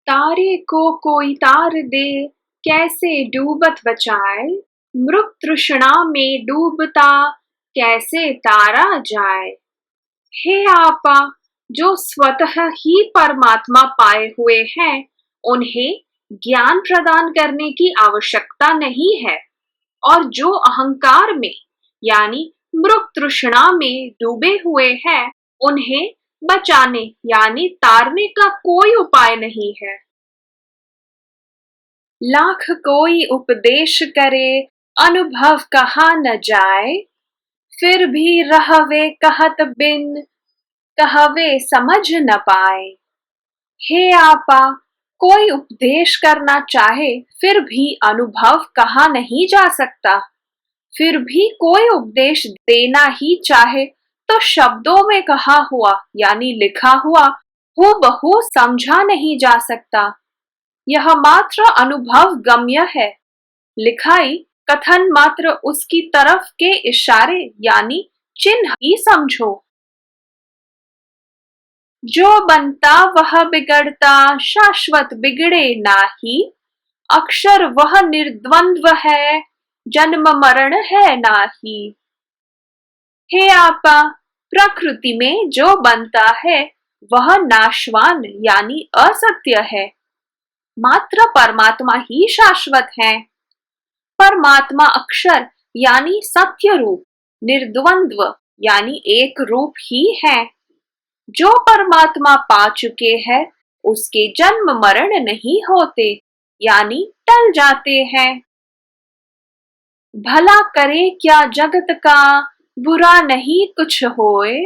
तारे को कोई तार दे, कैसे डूबत बचाए। मृग तृष्णा में डूबता, कैसे तारा जाए। हे आपा, जो स्वतः ही परमात्मा पाए हुए हैं, उन्हें ज्ञान प्रदान करने की आवश्यकता नहीं है। और जो अहंकार में यानी मृग तृष्णा में डूबे हुए हैं, उन्हें बचाने यानी तारने का कोई उपाय नहीं है। लाख कोई उपदेश करे, अनुभव कहा न जाए। फिर भी रहवे कहत बिन, कहवे समझ न पाए। हे आपा, कोई उपदेश करना चाहे फिर भी अनुभव कहा नहीं जा सकता। फिर भी कोई उपदेश देना ही चाहे तो शब्दों में कहा हुआ यानी लिखा हुआ हूबहू समझा नहीं जा सकता। यह मात्र अनुभव गम्य है। लिखाई कथन मात्र उसकी तरफ के इशारे यानी चिन्ह ही समझो। जो बनता वह बिगड़ता, शाश्वत बिगड़े नाही। अक्षर वह निर्द्वंद्व है, जन्म मरण है नाही। हे आपा, प्रकृति में जो बनता है वह नाशवान यानी असत्य है। मात्र परमात्मा ही शाश्वत है। परमात्मा अक्षर यानी सत्य रूप, निर्द्वंद्व यानी एक रूप ही है। जो परमात्मा पा चुके हैं उसके जन्म मरण नहीं होते यानी टल जाते हैं। भला करे क्या जगत का, बुरा नहीं कुछ होए।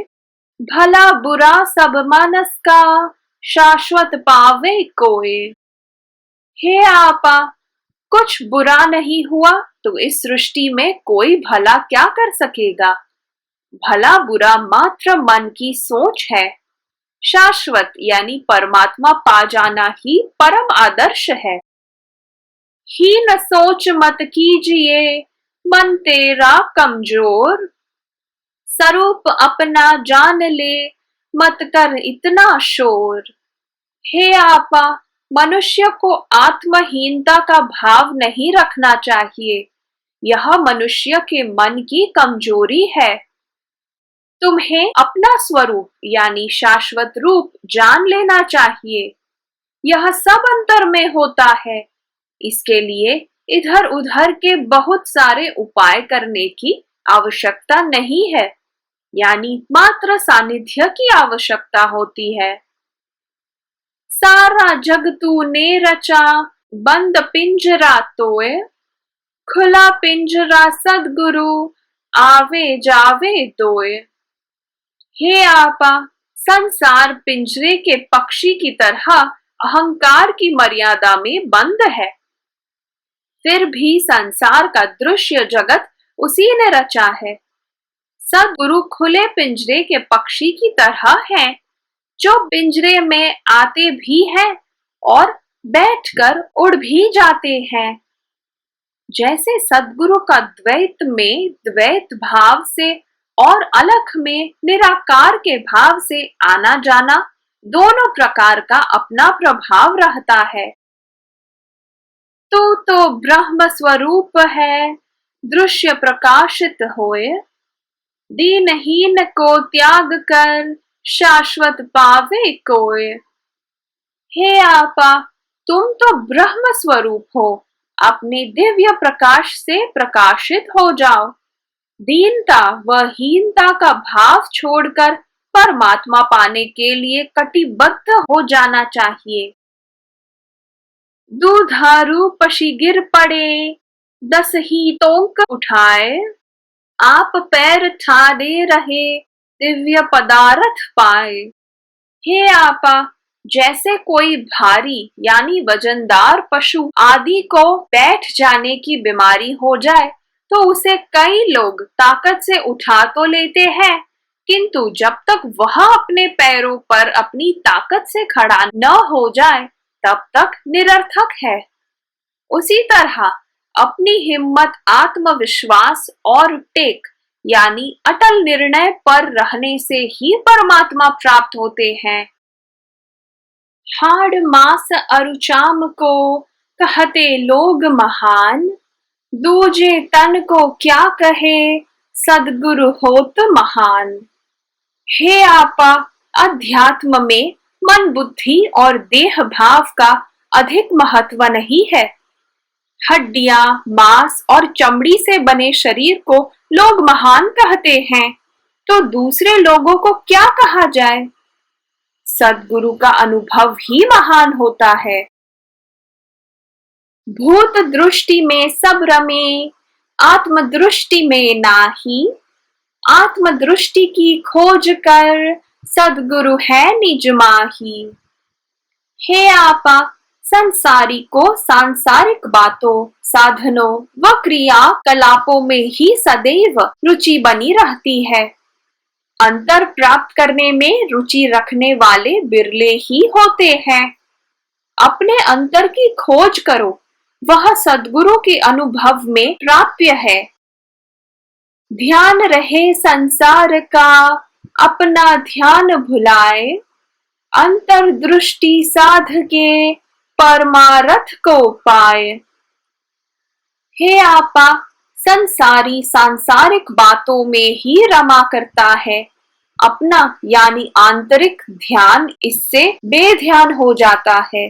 भला बुरा सब मानस का, शाश्वत पावे कोय। हे आपा, कुछ बुरा नहीं हुआ तो इस सृष्टि में कोई भला क्या कर सकेगा। भला बुरा मात्र मन की सोच है। शाश्वत यानी परमात्मा पा जाना ही परम आदर्श है। हीन सोच मत कीजिए, मन तेरा कमजोर। स्वरूप अपना जान ले, मत कर इतना शोर। हे आपा, मनुष्य को आत्महीनता का भाव नहीं रखना चाहिए। यह मनुष्य के मन की कमजोरी है। तुम्हें अपना स्वरूप यानी शाश्वत रूप जान लेना चाहिए। यह सब अंतर में होता है। इसके लिए इधर उधर के बहुत सारे उपाय करने की आवश्यकता नहीं है, यानी मात्र सानिध्य की आवश्यकता होती है। सारा जग तूने रचा, बंद पिंजरा तोय। खुला पिंजरा सदगुरु, आवे जावे दोय। हे आपा, संसार पिंजरे के पक्षी की तरह अहंकार की मर्यादा में बंद है। फिर भी संसार का दृश्य जगत उसी ने रचा है। सदगुरु खुले पिंजरे के पक्षी की तरह हैं, जो पिंजरे में आते भी हैं और बैठकर उड़ भी जाते हैं। जैसे सदगुरु का द्वैत में द्वैत भाव से और अलख में निराकार के भाव से आना जाना दोनों प्रकार का अपना प्रभाव रहता है। तू तो ब्रह्म स्वरूप है, दृश्य प्रकाशित होए। दीनहीन को त्याग कर, शाश्वत पावे कोय। हे आपा, तुम तो ब्रह्म स्वरूप हो। अपने दिव्य प्रकाश से प्रकाशित हो जाओ। दीनता व हीनता का भाव छोड़कर परमात्मा पाने के लिए कटिबद्ध हो जाना चाहिए। दूधारू पशी गिर पड़े, 10 ही तोंक उठाए। आप पैर ठाड़े रहे, दिव्य पदार्थ पाए। हे आपा, जैसे कोई भारी यानी वजनदार पशु आदि को बैठ जाने की बीमारी हो जाए तो उसे कई लोग ताकत से उठा तो लेते हैं, किंतु जब तक वह अपने पैरों पर अपनी ताकत से खड़ा न हो जाए तब तक निरर्थक है। उसी तरह अपनी हिम्मत, आत्मविश्वास और टेक यानी अटल निर्णय पर रहने से ही परमात्मा प्राप्त होते हैं। हाड़ मास अरुचाम को कहते लोग महान, दूजे तन को क्या कहे सद्गुरु होत महान। हे आपा, अध्यात्म में मन बुद्धि और देह भाव का अधिक महत्व नहीं है। हड्डियां, मांस और चमड़ी से बने शरीर को लोग महान कहते हैं, तो दूसरे लोगों को क्या कहा जाए। सद्गुरु का अनुभव ही महान होता है। भूत दृष्टि में सब रमे, आत्म दृष्टि में नाही। आत्म दृष्टि की खोज कर सद्गुरु है निज माही। हे आपा, संसारी को सांसारिक बातों, साधनों व क्रिया कलापों में ही सदैव रुचि बनी रहती है। अंतर प्राप्त करने में रुचि रखने वाले बिरले ही होते हैं। अपने अंतर की खोज करो, वह सद्गुरु के अनुभव में प्राप्य है। ध्यान रहे संसार का, अपना ध्यान भुलाए। अंतर्दृष्टि साध के परमारथ को पाए। हे आपा, संसारी सांसारिक बातों में ही रमा करता है। अपना यानी आंतरिक ध्यान इससे बेध्यान हो जाता है।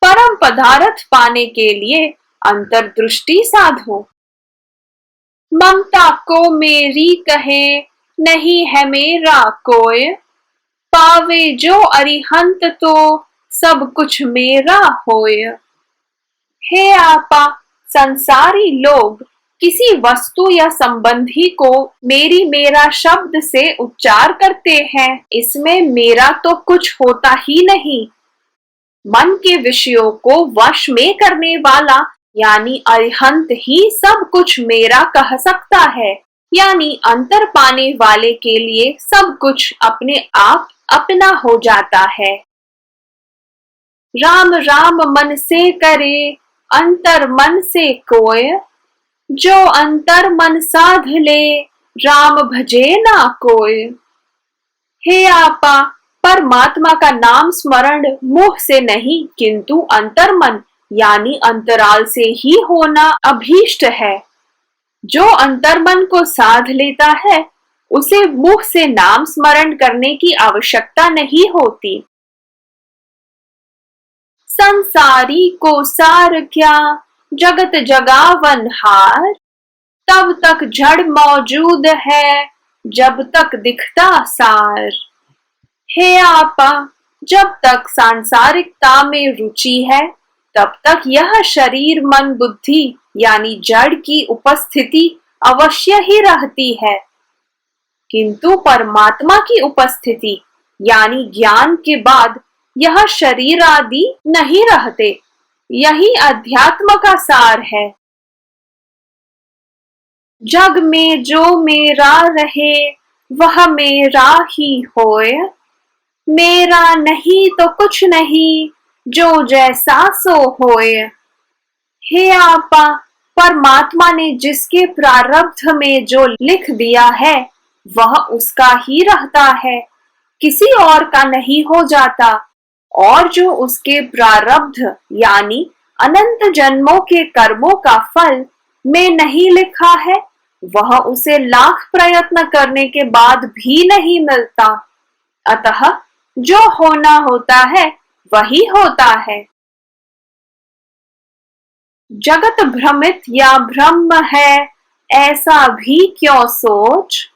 परम पदार्थ पाने के लिए अंतर्दृष्टि साधो। ममता को मेरी कहे, नहीं है मेरा कोय। पावे जो अरिहंत तो सब कुछ मेरा होय। हे आपा, संसारी लोग किसी वस्तु या संबंधी को मेरी मेरा शब्द से उच्चार करते हैं। इसमें मेरा तो कुछ होता ही नहीं। मन के विषयों को वश में करने वाला यानी अरिहंत ही सब कुछ मेरा कह सकता है। यानी अंतर पाने वाले के लिए सब कुछ अपने आप अपना हो जाता है। राम राम मन से करे, अंतर मन से कोय। जो अंतर मन साध ले, राम भजे ना कोय। हे आपा, परमात्मा का नाम स्मरण मुख से नहीं किंतु अंतर्मन यानी अंतराल से ही होना अभीष्ट है। जो अंतर्मन को साध लेता है, उसे मुख से नाम स्मरण करने की आवश्यकता नहीं होती। संसारी को सार क्या, जगत जगावन हार। तब तक जड़ मौजूद है, जब तक दिखता सार। हे आपा, जब तक सांसारिकता में रुचि है, तब तक यह शरीर मन बुद्धि यानी जड़ की उपस्थिति अवश्य ही रहती है। किंतु परमात्मा की उपस्थिति यानी ज्ञान के बाद यह शरीर आदि नहीं रहते। यही अध्यात्म का सार है। जग में जो मेरा रहे, वह मेरा ही होए। मेरा नहीं तो कुछ नहीं, जो जैसा सो होए। हे आपा, परमात्मा ने जिसके प्रारब्ध में जो लिख दिया है, वह उसका ही रहता है, किसी और का नहीं हो जाता। और जो उसके प्रारब्ध यानी अनंत जन्मों के कर्मों का फल में नहीं लिखा है, वह उसे लाख प्रयत्न करने के बाद भी नहीं मिलता। अतः जो होना होता है वही होता है। जगत भ्रमित या ब्रह्म है, ऐसा भी क्यों सोच।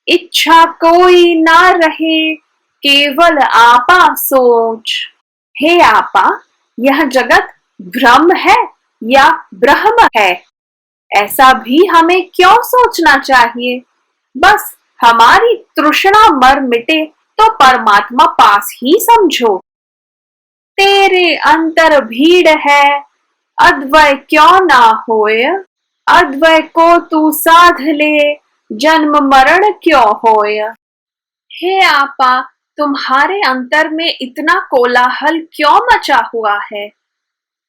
इच्छा कोई ना रहे, केवल आपा सोच। हे आपा, यह जगत ब्रह्म है या ब्रह्म है, ऐसा भी हमें क्यों सोचना चाहिए। बस हमारी तृष्णा मर मिटे तो परमात्मा पास ही समझो। तेरे अंतर भीड़ है, अद्वय क्यों ना होए। अद्वय को तू साध ले, जन्म मरण क्यों होए। हे आपा, तुम्हारे अंतर में इतना कोलाहल क्यों मचा हुआ है।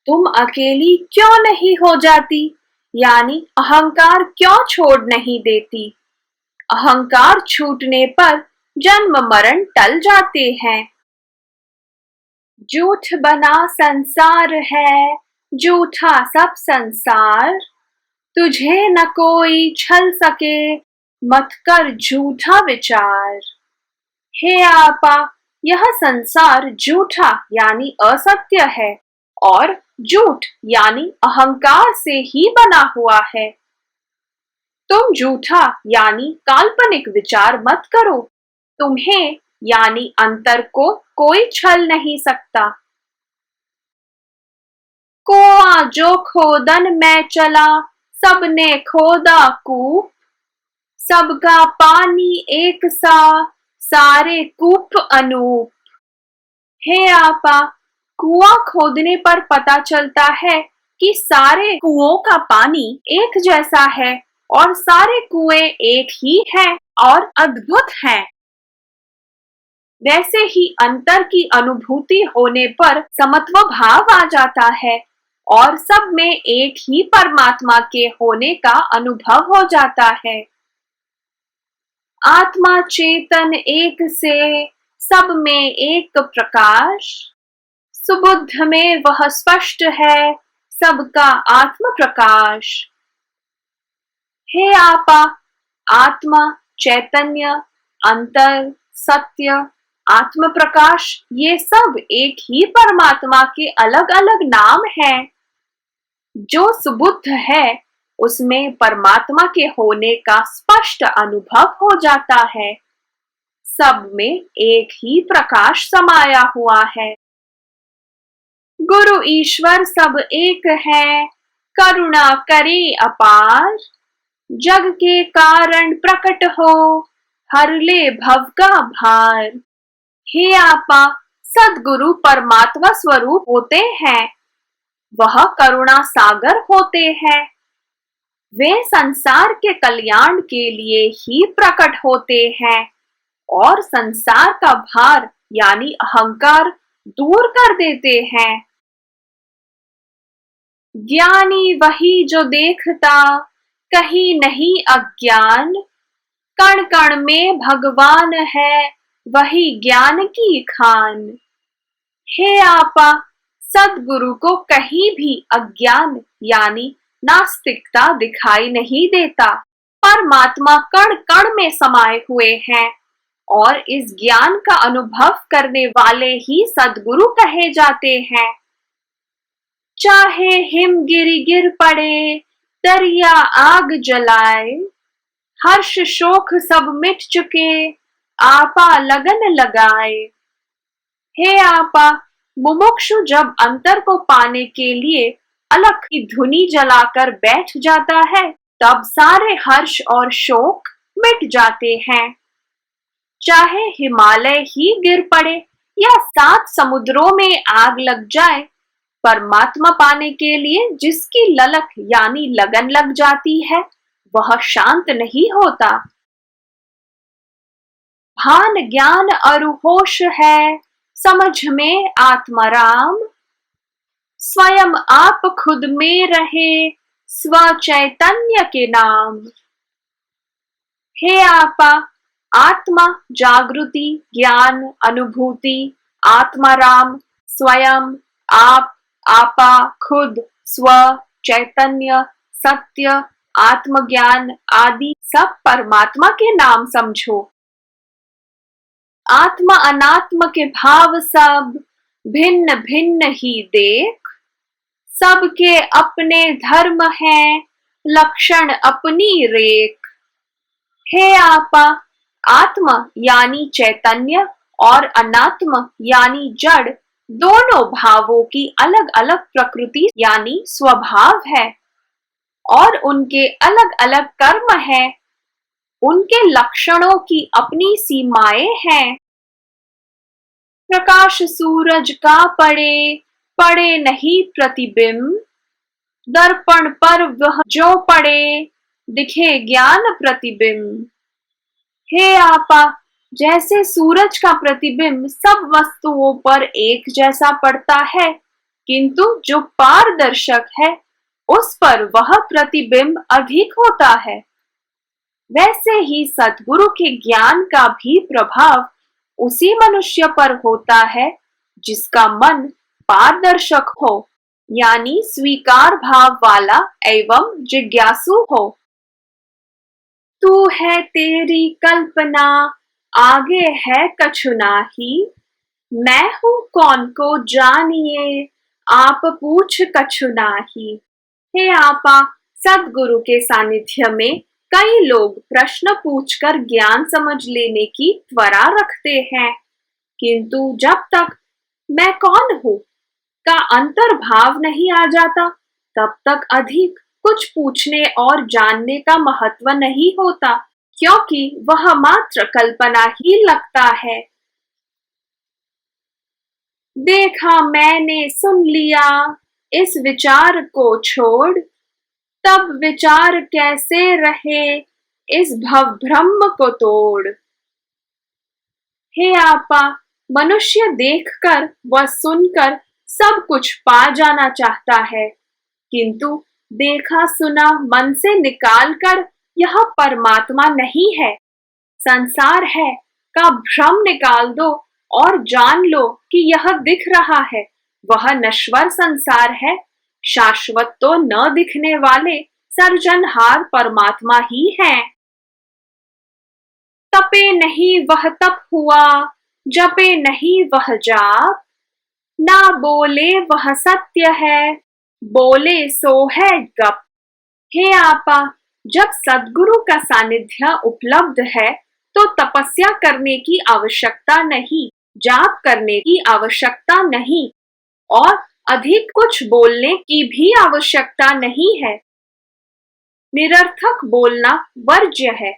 तुम अकेली क्यों नहीं हो जाती, यानी अहंकार क्यों छोड़ नहीं देती। अहंकार छूटने पर जन्म मरण टल जाते हैं। झूठ बना संसार है, झूठा सब संसार, तुझे न कोई छल सके, मत कर झूठा विचार। हे आपा, यह संसार झूठा यानी असत्य है और झूठ यानी अहंकार से ही बना हुआ है। तुम झूठा यानी काल्पनिक विचार मत करो, तुम्हें यानी अंतर को कोई छल नहीं सकता। कोआ जो खोदन में चला, सबने खोदा कूप, सबका पानी एक सा, सारे कूप अनूप। हे आपा, कुआं खोदने पर पता चलता है कि सारे कुओं का पानी एक जैसा है और सारे कुएं एक ही हैं और अद्भुत हैं। वैसे ही अंतर की अनुभूति होने पर समत्व भाव आ जाता है और सब में एक ही परमात्मा के होने का अनुभव हो जाता है। आत्मा चेतन एक से, सब में एक प्रकाश, सुबुद्ध में वह स्पष्ट है, सबका आत्म प्रकाश। हे आपा, आत्मा, चैतन्य, अंतर, सत्य, आत्म प्रकाश ये सब एक ही परमात्मा के अलग अलग नाम हैं। जो सुबुद्ध है उसमें परमात्मा के होने का स्पष्ट अनुभव हो जाता है। सब में एक ही प्रकाश समाया हुआ है। गुरु ईश्वर सब एक है, करुणा करे अपार, जग के कारण प्रकट हो, हर ले भव का भार। हे आपा, सद्गुरु परमात्मा स्वरूप होते हैं, वह करुणा सागर होते हैं। वे संसार के कल्याण के लिए ही प्रकट होते हैं और संसार का भार यानी अहंकार दूर कर देते हैं। ज्ञानी वही जो देखता, कहीं नहीं अज्ञान, कण कण में भगवान है, वही ज्ञान की खान। हे आपा, सद्गुरु को कहीं भी अज्ञान यानी नास्तिकता दिखाई नहीं देता। परमात्मा कण कण में समाये हुए हैं और इस ज्ञान का अनुभव करने वाले ही सद्गुरु कहे जाते हैं। चाहे हिमगिरी गिर पड़े, दरिया आग जलाए, हर्ष शोक सब मिट चुके, आपा लगन लगाए। हे आपा, मुमुक्षु जब अंतर को पाने के लिए अलख की धुनी जलाकर बैठ जाता है, तब सारे हर्ष और शोक मिट जाते हैं। चाहे हिमालय ही गिर पड़े या 7 समुद्रों में आग लग जाए, परमात्मा पाने के लिए जिसकी ललक यानी लगन लग जाती है, वह शांत नहीं होता। भान ज्ञान अरु होश है, समझ में आत्माराम, स्वयं आप खुद में रहे, स्व चैतन्य के नाम। हे आपा, आत्मा, जागृति, ज्ञान, अनुभूति, आत्माराम, स्वयं, आप, आपा, खुद, स्व, चैतन्य, सत्य, आत्मज्ञान आदि सब परमात्मा के नाम समझो। आत्मा अनात्म के भाव सब भिन्न भिन्न ही देख, सबके अपने धर्म हैं, लक्षण अपनी रेख। हे आपा, आत्मा यानी चैतन्य और अनात्म यानी जड़, दोनों भावों की अलग अलग प्रकृति यानी स्वभाव है और उनके अलग अलग कर्म हैं। उनके लक्षणों की अपनी सीमाएं हैं। प्रकाश सूरज का पड़े, पड़े नहीं प्रतिबिंब, दर्पण पर वह जो पड़े, दिखे ज्ञान प्रतिबिंब। हे आपा, जैसे सूरज का प्रतिबिंब सब वस्तुओं पर एक जैसा पड़ता है, किंतु जो पारदर्शक है उस पर वह प्रतिबिंब अधिक होता है, वैसे ही सद्गुरु के ज्ञान का भी प्रभाव उसी मनुष्य पर होता है जिसका मन पारदर्शक हो, यानी स्वीकार भाव वाला एवं जिज्ञासु हो। तू है तेरी कल्पना, आगे है कछु नाही, मैं हूँ कौन को जानिए, आप पूछ कछु नाही। हे आपा, सद्गुरु के सानिध्य में कई लोग प्रश्न पूछकर ज्ञान समझ लेने की त्वरा रखते हैं, किंतु जब तक मैं कौन हूँ का अंतर्भाव नहीं आ जाता, तब तक अधिक कुछ पूछने और जानने का महत्व नहीं होता, क्योंकि वह मात्र कल्पना ही लगता है। देखा मैंने सुन लिया इस विचार को छोड़, तब विचार कैसे रहे इस भव ब्रह्म को तोड़। हे आपा, मनुष्य देखकर व सुनकर सब कुछ पा जाना चाहता है, किंतु देखा सुना मन से निकालकर यह परमात्मा नहीं है, संसार है का भ्रम निकाल दो और जान लो कि यह दिख रहा है वह नश्वर संसार है, शाश्वत तो न दिखने वाले सर्जनहार परमात्मा ही है। तपे नहीं वह तप हुआ, जपे नहीं वह जाप, ना बोले वह सत्य है, बोले सो है गप। हे आपा, जब सद्गुरु का सानिध्य उपलब्ध है तो तपस्या करने की आवश्यकता नहीं, जाप करने की आवश्यकता नहीं और अधिक कुछ बोलने की भी आवश्यकता नहीं है। निरर्थक बोलना वर्ज्य है।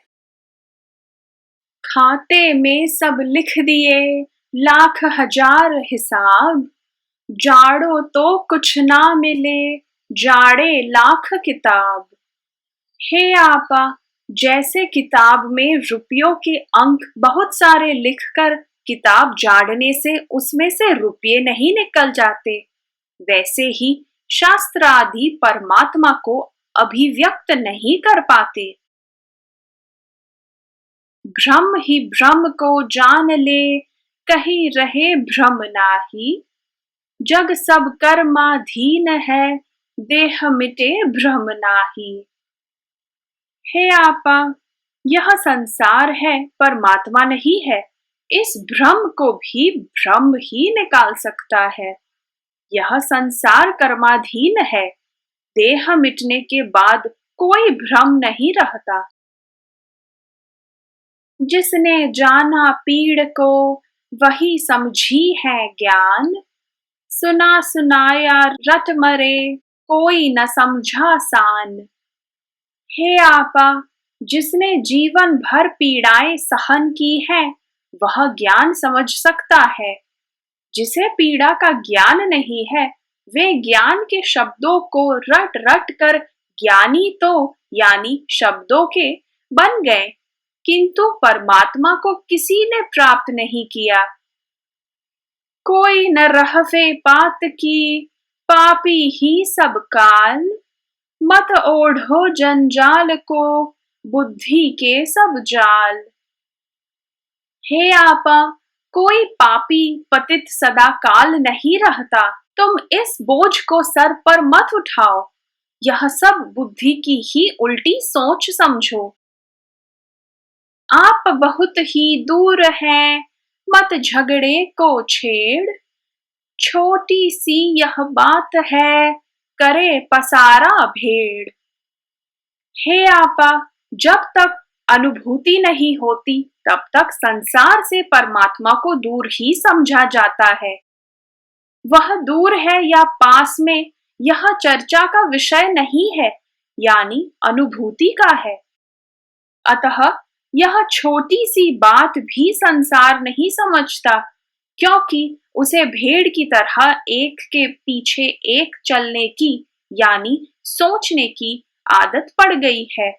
खाते में सब लिख दिए लाख हजार हिसाब, जाड़ो तो कुछ ना मिले जाड़े लाख किताब। हे आपा, जैसे किताब में रुपयों के अंक बहुत सारे लिखकर किताब जाड़ने से उसमें से रुपये नहीं निकल जाते, वैसे ही शास्त्र आदि परमात्मा को अभिव्यक्त नहीं कर पाते। भ्रम ही भ्रम को जान ले, कहीं रहे भ्रम नाही, जग सब कर्माधीन है, देह मिटे भ्रम नाही। हे आपा, यह संसार है, परमात्मा नहीं है, इस भ्रम को भी भ्रम ही निकाल सकता है। यह संसार कर्माधीन है, देह मिटने के बाद कोई भ्रम नहीं रहता। जिसने जाना पीड़ को वही समझी है ज्ञान, सुना सुनाया रट मरे कोई न समझा सान। हे आपा, जिसने जीवन भर पीड़ाएं सहन की हैं, वह ज्ञान समझ सकता है। जिसे पीड़ा का ज्ञान नहीं है, वे ज्ञान के शब्दों को रट रट कर ज्ञानी तो यानी शब्दों के बन गए, किंतु परमात्मा को किसी ने प्राप्त नहीं किया। कोई न रहवे पात की, पापी ही सब काल, मत ओढ़ो जंजाल को, बुद्धि के सब जाल। हे आपा, कोई पापी पतित सदा काल नहीं रहता, तुम इस बोझ को सर पर मत उठाओ, यह सब बुद्धि की ही उल्टी सोच समझो। आप बहुत ही दूर हैं, मत झगड़े को छेड़, छोटी सी यह बात है, करे पसारा भेड़। हे आपा, जब तक अनुभूति नहीं होती तब तक संसार से परमात्मा को दूर ही समझा जाता है। वह दूर है या पास में, यह चर्चा का विषय नहीं है, यानी अनुभूति का है। अतः यह छोटी सी बात भी संसार नहीं समझता, क्योंकि उसे भेड़ की तरह एक के पीछे एक चलने की यानी सोचने की आदत पड़ गई है।